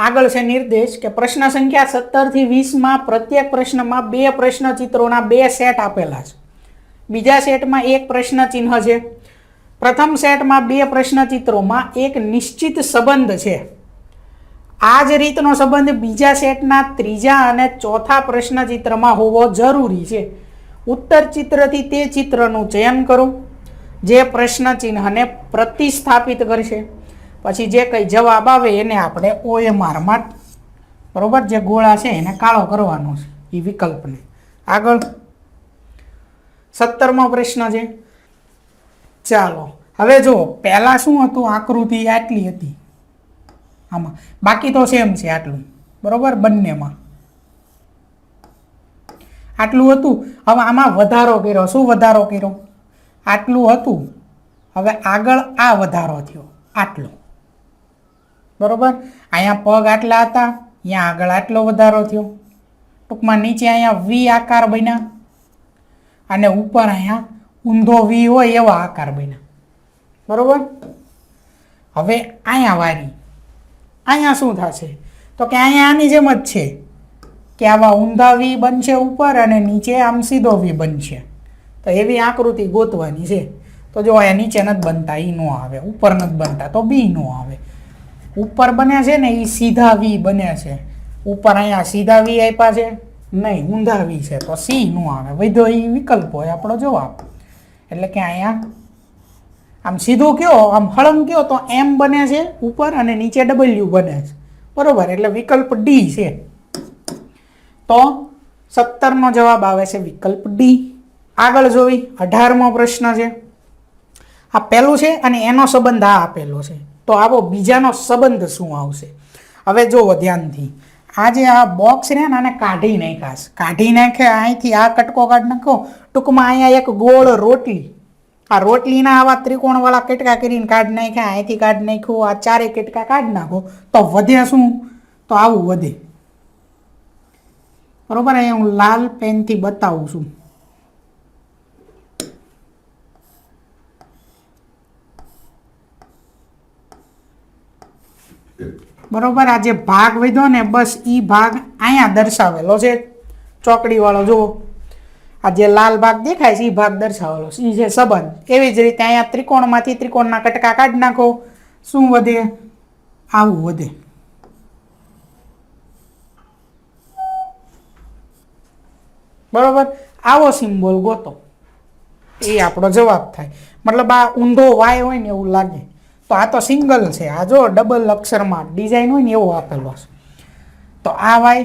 આગળ છે નિર્દેશ કે પ્રશ્ન સંખ્યા 17 થી 20 માં પ્રત્યેક પ્રશ્નમાં 2 પ્રશ્નચિત્રોના 2 સેટ આપેલા છે. બીજા સેટમાં એક પ્રશ્ન ચિહ્ન છે. પ્રથમ સેટમાં 2 પ્રશ્નચિત્રોમાં એક નિશ્ચિત સંબંધ છે. આ જ રીતનો સંબંધ બીજા સેટના ત્રીજા અને ચોથા પ્રશ્નચિત્રમાં હોવો જરૂરી છે. ઉત્તર ચિત્રથી તે ચિત્રનું ચયન કરો જે પ્રશ્ન ચિહ્નને પ્રતિસ્થાપિત કરશે. પછી જે કંઈ જવાબ આવે એને આપણે OMRમાં બરોબર જે ગોળા છે એને કાળો કરવાનો છે એ વિકલ્પને. આગળ 17મો પ્રશ્ન છે. ચાલો હવે જો પહેલા શું હતું, આકૃતિ આટલી હતી આમાં, બાકી તો સેમ છે આટલું બરોબર બંનેમાં આટલું હતું. હવે આમાં વધારો કર્યો. શું વધારો કર્યો? આટલું હતું, હવે આગળ આ વધારો થયો આટલો બરોબર. અહીંયા પગ આટલા હતા, અહીંયા આગળ આટલો વધારો થયો. ટૂંકમાં નીચે અહીંયા વી આકાર બન્યા અને ઉપર અહીંયા ઊંધો વી હોય એવા આકાર બન્યા બરોબર. હવે અહીંયા વારી, અહીંયા શું થશે તો કે અહીંયા આની જેમ જ છે કે આવા ઊંધા વી બનશે ઉપર અને નીચે આમ સીધો વી બનશે. તો એવી આકૃતિ ગોતવાની છે. તો જો અહીંયા નીચે નથી બનતા એ નો આવે, ઉપર નથી બનતા તો બી નો આવે. ઉપર બન્યા છે ને એ સીધા વી બન્યા છે, ઉપર અહીંયા સીધા વી આપ્યા છે નહીં, ઊંધા વી છે તો સી નો આવે. વધ્યો એ વિકલ્પ હોય આપણો જવાબ. એટલે કે અહીંયા આમ સીધું કયો, આમ હળંગ કયો તો એમ બને છે ઉપર અને નીચે ડબલ્યુ બને છે બરોબર. એટલે વિકલ્પ ડી છે. તો 17નો જવાબ આવે છે વિકલ્પ ડી. આગળ જોઈ 18મો પ્રશ્ન છે. આ પહેલું છે અને એનો સંબંધ આ આપેલો છે. તો આવો બીજાનો સંબંધ શું આવશે? હવે જુઓ ધ્યાનથી, આ જે આ બોક્સ છે ને આને કાઢી નાખાશ, કાઢી નાખે અહીંથી આ કટકો કાઢી નાખો. ટૂંકમાં અહીંયા એક ગોળ રોટલી, આ રોટલીના આવા ત્રિકોણવાળા કટકા કરીને કાઢી નાખ્યા, અહીંથી કાઢી નાખ્યું, આ ચારે કટકા કાઢી નાખો તો વધે શું? તો આવું વધે બરોબર. અહીંયા હું લાલ પેનથી બતાવું છું. બરોબર. આ જે ભાગ વધ્યો ને બસ એ ભાગ અહીંયા દર્શાવેલો છે ચોકડી વાળો. જુઓ આ જે લાલ ભાગ દેખાય છે એ ભાગ દર્શાવેલો છે, એ છે સંબંધ. એવી જ રીતે અહીંયા ત્રિકોણમાંથી ત્રિકોણના કટકા કાઢી નાખો, શું વધે? આવું વધે બરોબર. આવો સિમ્બોલ ગોતો એ આપણો જવાબ થાય. મતલબ આ ઊંધો વાય હોય ને એવું લાગે તો આ તો સિંગલ છે. આ જો ડબલ અક્ષરમાં ડિઝાઇન હોય ને એવો આપેલો છે. તો આ વાય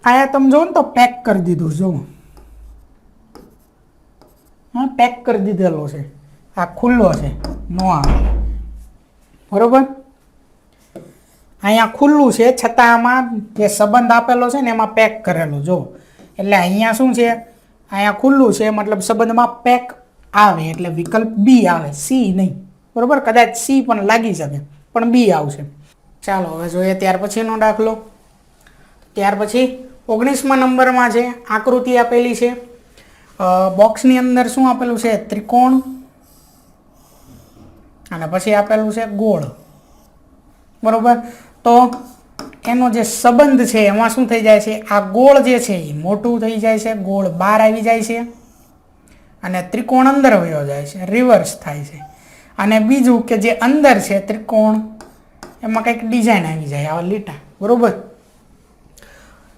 આયા તમે જો ને તો પેક કરી દીધું. જો હા પેક કરી દીધેલો છે, આ ખુલ્લો છે નો આવે બરોબર. અહીંયા ખુલ્લું છે છતાં આમાં જે સંબંધ આપેલો છે ને એમાં પેક કરેલું. જો એટલે અહીંયા શું છે, અહીંયા ખુલ્લું છે મતલબ સંબંધમાં પેક આવે એટલે વિકલ્પ બી આવે, સી નહીં બરોબર. કદાચ સી પણ લાગી શકે પણ બી આવશે. ચાલો હવે જોઈએ ત્યાર પછીનો દાખલો. ત્યાર પછી 19મા નંબરમાં છે, આકૃતિ આપેલી છે. બોક્સની અંદર શું આપેલું છે? ત્રિકોણ અને પછી આપેલું છે ગોળ બરોબર. તો એનો જે સંબંધ છે એમાં શું થઈ જાય છે, આ ગોળ જે છે એ મોટું થઈ જાય છે, ગોળ બહાર આવી જાય છે અને ત્રિકોણ અંદર વયો જાય છે, રિવર્સ થાય છે. અને બીજું કે જે અંદર છે ત્રિકોણ એમાં કંઈક ડિઝાઇન આવી જાય આવા લીટા બરોબર.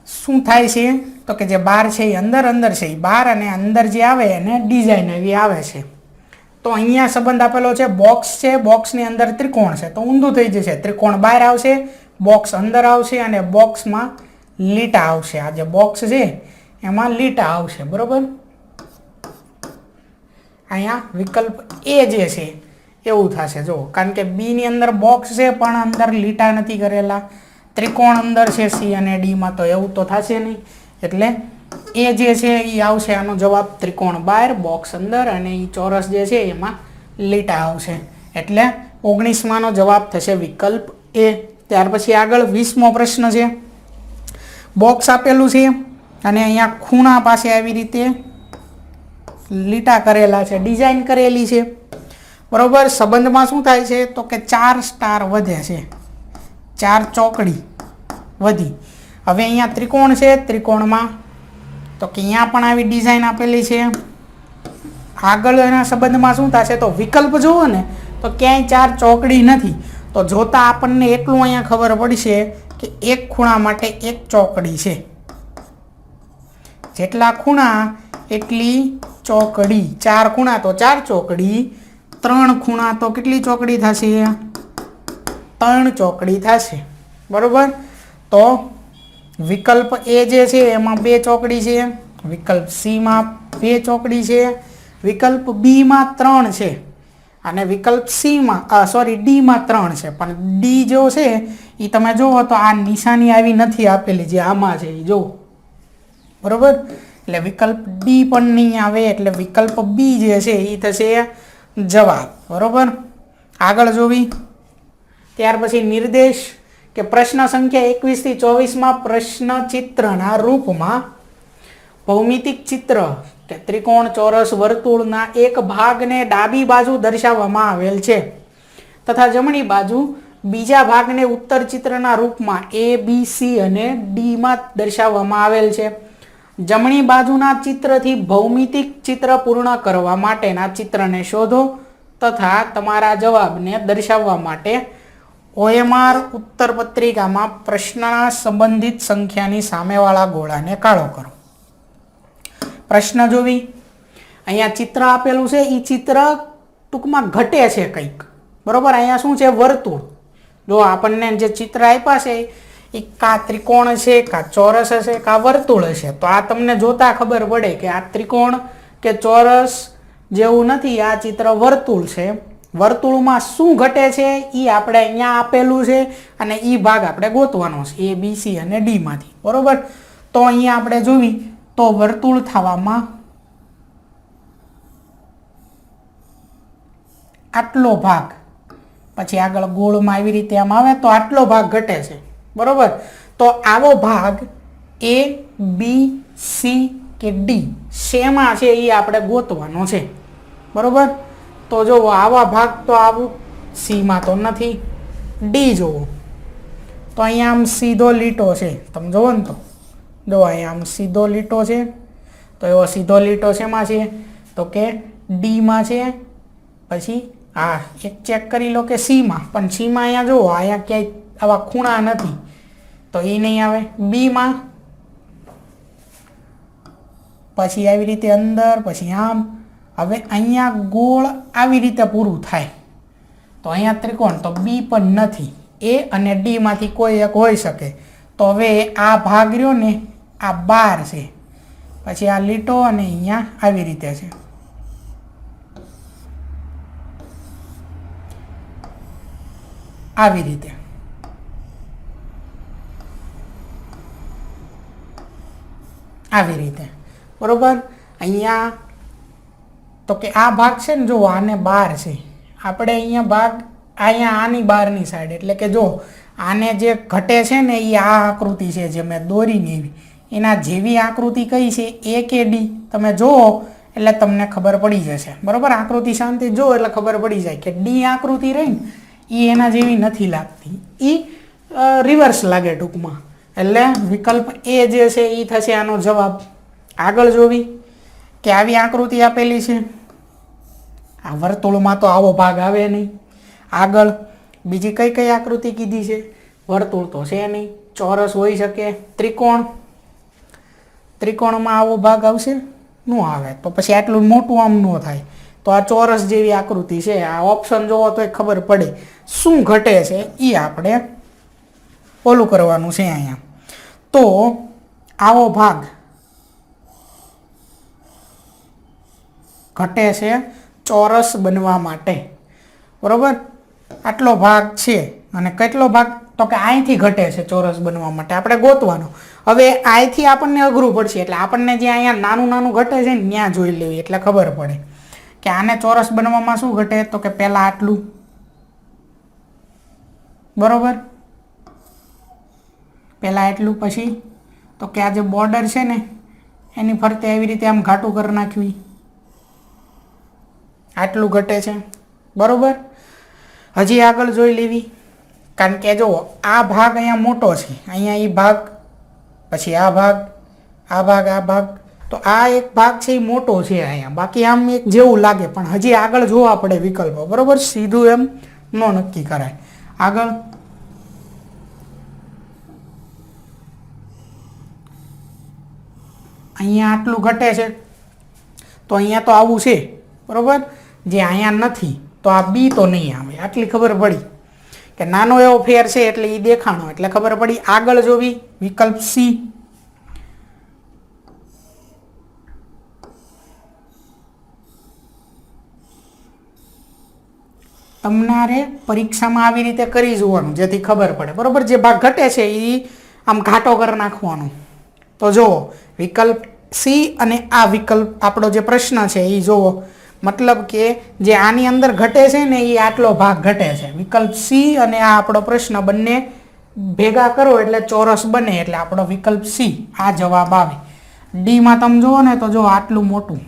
શું થાય છે તો કે જે બહાર છે એ અંદર, અંદર છે એ બહાર અને અંદર જે આવે એને ડિઝાઇન એવી આવે છે. તો અહીંયા સંબંધ આપેલો છે બોક્સ છે, બોક્સની અંદર ત્રિકોણ છે તો ઊંધું થઈ જશે, ત્રિકોણ બહાર આવશે, બોક્સ અંદર આવશે અને બોક્સમાં લીટા આવશે. આ જે બોક્સ છે એમાં લીટા આવશે બરોબર. અહીંયા વિકલ્પ એ જે છે એવું થશે. જો કારણ કે બીની અંદર બોક્સ છે પણ અંદર લીટા નથી કરેલા, ત્રિકોણ અંદર છે સી અને ડીમાં તો એવું તો થશે નહીં. એટલે એ જે છે એ આવશે આનો જવાબ, ત્રિકોણ બહાર બોક્સ અંદર અને એ ચોરસ જે છે એમાં લીટા આવશે. એટલે 19માનો જવાબ થશે વિકલ્પ એ. ત્યાર પછી આગળ 20મો પ્રશ્ન છે. બોક્સ આપેલું છે અને અહીંયા ખૂણા પાસે આવી રીતે લીટા કરેલા છે, ડિઝાઇન કરેલી છે બરોબર. સંબંધમાં શું થાય છે તો કે 4 સ્ટાર વધે છે, 4 ચોકડી વધી. હવે અહીંયા ત્રિકોણ છે, ત્રિકોણમાં તો કે અહીંયા પણ આવી ડિઝાઇન આપેલી છે. આગળ એના સંબંધમાં શું થશે તો વિકલ્પ જુઓ ને તો ક્યાંય 4 ચોકડી નથી. તો જોતા આપણને એટલું અહીંયા ખબર પડશે કે એક ખૂણા માટે એક ચોકડી છે. જેટલા ખૂણા એટલી ચોકડી. 4 ખૂણા તો 4 ચોકડી. 3 ખૂણા તો કેટલી ચોકડી થશે? 3 ચોકડી થશે. બરોબર. તો વિકલ્પ એ જે છે એમાં 2 ચોકડી છે, વિકલ્પ સીમાં 2 ચોકડી છે, વિકલ્પ બીમાં 3 છે અને વિકલ્પ સીમાં ડીમાં 3 છે. પણ ડી જો છે એ તમે જુઓ તો આ નિશાની આવી નથી આપેલી જે આમાં છે એ જુઓ. બરોબર. એટલે વિકલ્પ ડી પણ નહીં આવે. એટલે વિકલ્પ બી જે છે એ થશે જવાબ. બરોબર. આગળ જોવી. ત્યાર પછી નિર્દેશ કે પ્રશ્ન સંખ્યા 21 થી 24માં પ્રશ્ન ચિત્રના રૂપમાં ભૌમિતિક ચિત્ર કે ત્રિકોણ, ચોરસ, વર્તુળના એક ભાગને ડાબી બાજુ દર્શાવવામાં આવેલ છે તથા જમણી બાજુ બીજા ભાગને ઉત્તર ચિત્રના રૂપમાં A, B, C અને D માં દર્શાવવામાં આવેલ છે. જમણી બાજુના ચિત્રથી ભૌમિતિક ચિત્ર પૂર્ણ કરવા માટેના ચિત્રને શોધો તથા તમારા જવાબને દર્શાવવા માટે OMR ઉત્તર પત્રિકામાં પ્રશ્નના સંબંધિત સંખ્યાની સામેવાળા ગોળાને કાળો કરો. પ્રશ્ન જોવી. અહીંયા ચિત્ર આપેલું છે એ ચિત્ર ટૂંકમાં ઘટે છે કંઈક. બરોબર. અહીંયા શું છે? વર્તુળ. જો આપણને જે ચિત્ર આપ્યા છે એ કા ત્રિકોણ છે, કા ચોરસ હશે, કા વર્તુળ હશે. તો આ તમને જોતા ખબર પડે કે આ ત્રિકોણ કે ચોરસ જેવું નથી, આ ચિત્ર વર્તુળ છે. વર્તુળમાં શું ઘટે છે એ આપણે અહીંયા આપેલું છે અને એ ભાગ આપણે ગોતવાનો છે A, B, C અને D માંથી. બરોબર. તો અહીંયા આપણે જોવી તો વર્તુળ થવામાં આટલો ભાગ, પછી આગળ ગોળમાં આવી રીતે આમ આવે તો આટલો ભાગ ઘટે છે. બરોબર. તો આવો ભાગ A, B, C કે D શેમાં છે એ આપણે ગોતવાનો છે. બરોબર. તો જો આવા ભાગ તો આવું સીમાં તો નથી. ડી જોવો તો અહીંયા આમ સીધો લીટો છે. તમે જોવો ને તો જો અહીંયા આમ સીધો લીટો છે. તો એવો સીધો લીટો શેમાં છે તો કે ડીમાં છે. પછી હા એક ચેક કરી લો કે સીમાં, પણ સીમાં અહીંયા જુઓ અહીંયા ક્યાંય આવા ખૂણા નથી તો એ નહીં આવે. બીમાં પછી આવી રીતે અંદર, પછી આમ. હવે અહીંયા ગોળ આવી રીતે પૂરું થાય તો અહીંયા ત્રિકોણ તો બી પણ નથી. એ અને ડી માંથી કોઈ એક હોઈ શકે. તો હવે આ ભાગ રહ્યો ને આ 12 છે, પછી આ લીટો અને અહીંયા આવી રીતે છે. આવી રીતે આવી રીતે. બરોબર. અહીંયા તો કે આ ભાગ છે ને જો આને 12 છે, આપણે અહીંયા ભાગ અહીંયા આની બહારની સાઈડ, એટલે કે જો આને જે ઘટે છે ને એ આ આકૃતિ છે જે મેં દોરીને એવી, એના જેવી આકૃતિ કઈ છે A કે D તમે જુઓ એટલે તમને ખબર પડી જશે. બરોબર. આકૃતિ શાંતિ જો એટલે ખબર પડી જાય કે D આકૃતિ રહી ને એ એના જેવી નથી લાગતી, એ રિવર્સ લાગે ટૂંકમાં. એટલે વિકલ્પ A જે છે એ થશે આનો જવાબ. આગળ જોવી કે આવી આકૃતિ આપેલી છે. આ વર્તુળમાં તો આવો ભાગ આવે નહીં. આગળ બીજી કઈ કઈ આકૃતિ કીધી છે? વર્તુળ તો છે નહીં, ચોરસ હોઈ શકે, ત્રિકોણ, ત્રિકોણમાં આવો ભાગ આવશે ન આવે. તો પછી આટલું મોટું આમ ન થાય. તો આ ચોરસ જેવી આકૃતિ છે. આ ઓપ્શન જોવો તો ખબર પડે શું ઘટે છે એ આપણે ઓલું કરવાનું છે અહીંયા. તો આવો ભાગ ઘટે છે ચોરસ બનવા માટે. બરોબર. આટલો ભાગ છે અને કેટલો ભાગ તો કે અહીંથી ઘટે છે ચોરસ બનવા માટે આપણે ગોતવાનો. હવે અહીંથી આપણને અઘરું પડશે એટલે આપણને જે અહીંયા નાનું નાનું ઘટે છે ને ત્યાં જોઈ લેવી એટલે ખબર પડે કે આને ચોરસ બનવામાં શું ઘટે તો કે પહેલાં આટલું. બરોબર. પહેલાં એટલું, પછી તો કે આ જે બોર્ડર છે ને એની ફરતે એવી રીતે આમ ઘાટું કરી નાખ્યું આટલું ઘટે છે. બરોબર. હજી આગળ જોઈ લેવી કારણ કે જો આ ભાગ અહીંયા મોટો છે, અહીંયા એ ભાગ, પછી આ ભાગ, આ ભાગ, આ ભાગ, તો આ એક ભાગ છે એ મોટો છે અહીંયા, બાકી આમ એક જેવું લાગે, પણ હજી આગળ જોવા પડે વિકલ્પો, બરોબર, સીધું એમ ન નક્કી કરાય. આગળ અહીંયા આટલું ઘટે છે તો અહીંયા તો આવું છે, બરોબર, જે અહીંયા નથી તો આ બી તો નહીં આવે. આટલી ખબર પડી કે નાનો એવો ફેર છે એટલે એ દેખાણો, એટલે ખબર પડી. આગળ જોવી, વિકલ્પ સી. તમારે પરીક્ષામાં આવી રીતે કરી જોવાનું જેથી ખબર પડે, બરોબર. જે ભાગ ઘટે છે એ આમ ઘાટો કરી નાખવાનો. તો જુઓ વિકલ્પ સી અને આ વિકલ્પ આપણો જે પ્રશ્ન છે એ જુઓ, મતલબ કે જે આની અંદર ઘટે છે ને એ આટલો ભાગ ઘટે છે. વિકલ્પ સી અને આ આપણો પ્રશ્ન બંને ભેગા કરો એટલે ચોરસ બને, એટલે આપણો વિકલ્પ સી આ જવાબ આવે. ડીમાં તમે જુઓ ને તો જો આટલું મોટું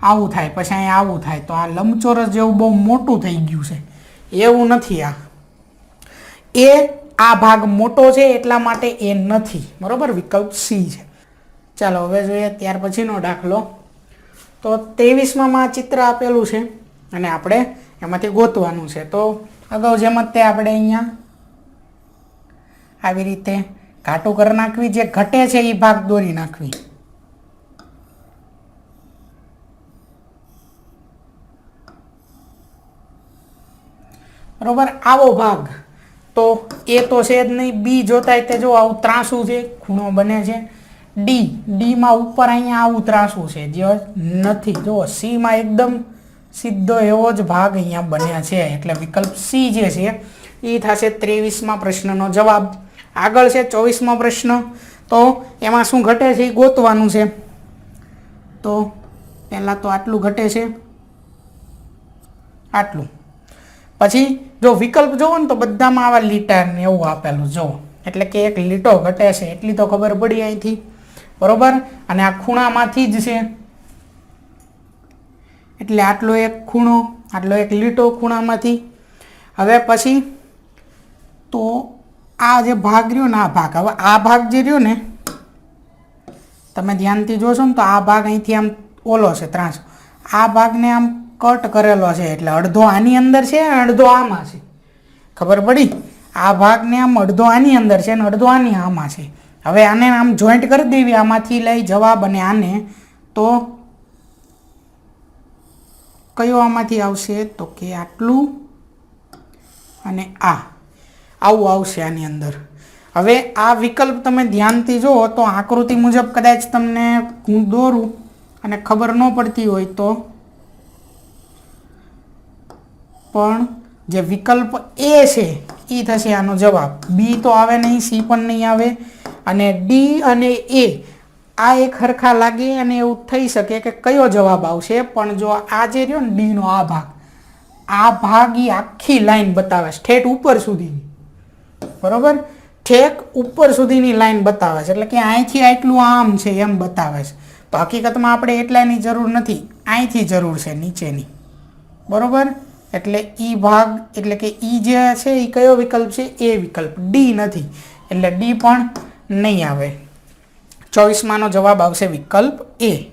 આવું થાય, પછી અહીંયા આવું થાય, તો આ લંબચોરસ જેવું બહુ મોટું થઈ ગયું છે, એવું નથી. આ ભાગ મોટો છે એટલા માટે એ નથી, બરોબર, વિકલ્પ સી છે. ચાલો હવે જોઈએ ત્યાર પછીનો દાખલો. તો 23માં ચિત્ર આપેલું છે અને આપણે એમાંથી ગોતવાનું છે. તો અગાઉ જેમ જ તે આપણે અહીંયા આવી રીતે ઘાટું કરી નાખવી, જે ઘટે છે એ ભાગ દોરી નાખવી. બરોબર, આવો ભાગ તો એ તો છે જ નહીં. બી જોતાય તે જો આવું ત્રાસું છે, ખૂણો બને છે. ડીમાં ઉપર અહીંયા આવું ત્રાસું છે જે નથી. જો સીમાં એકદમ સીધો એવો જ ભાગ અહીંયા બન્યા છે, એટલે વિકલ્પ સી જે છે એ થશે 23માં પ્રશ્નનો જવાબ. આગળ છે 24માં પ્રશ્ન. તો એમાં શું ઘટે છે એ ગોતવાનું છે. તો પહેલાં તો આટલું ઘટે છે, આટલું. પછી જો વિકલ્પ જોવો ને તો બધામાં આવા લીટા ને એવું આપેલું જો, એટલે કે એક લીટો ઘટે છે એટલી તો ખબર પડી અહીંથી, બરોબર. અને આ ખૂણામાંથી જ છે એટલે આટલો એક ખૂણો, આટલો એક લીટો ખૂણામાંથી. હવે પછી તો આ જે ભાગ રહ્યો ને આ ભાગ, હવે આ ભાગ જે રહ્યો ને તમે ધ્યાનથી જોશો ને તો આ ભાગ અહીંથી આમ ઓલો છે ત્રાસ, આ ભાગને આમ કટ કરેલો છે, એટલે અડધો આની અંદર છે અને અડધો આમાં છે. ખબર પડી? આ ભાગને આમ અડધો આની અંદર છે અને અડધો આની આમાં છે. હવે આને આમ જોઈન્ટ કરી દેવી, આમાંથી લઈ જવાબ અને આને, તો કયો આમાંથી આવશે? તો કે આટલું અને આવું આવશે આની અંદર. હવે આ વિકલ્પ તમે ધ્યાનથી જુઓ તો આકૃતિ મુજબ કદાચ તમને હું દોરું અને ખબર ન પડતી હોય તો પણ જે વિકલ્પ એ છે એ થશે આનો જવાબ. બી તો આવે નહીં, સી પણ નહીં આવે, અને ડી અને એ આ એક હરખા લાગે અને એવું થઈ શકે કે કયો જવાબ આવશે. પણ જો આ જે રહ્યો ને ડીનો આ ભાગ એ આખી લાઈન બતાવે છે ઠેઠ ઉપર સુધીની, બરોબર, ઠેક ઉપર સુધીની લાઈન બતાવે છે, એટલે કે અહીંથી આટલું આમ છે એમ બતાવે છે. તો હકીકતમાં આપણે એટલાની જરૂર નથી, અહીંથી જરૂર છે નીચેની, બરોબર. એટલે ઈ ભાગ એટલે કે ઈ જે છે એ કયો વિકલ્પ છે? એ વિકલ્પ. ડી નથી એટલે ડી પણ નહીં આવે. 24માંનો જવાબ આવશે વિકલ્પ એ.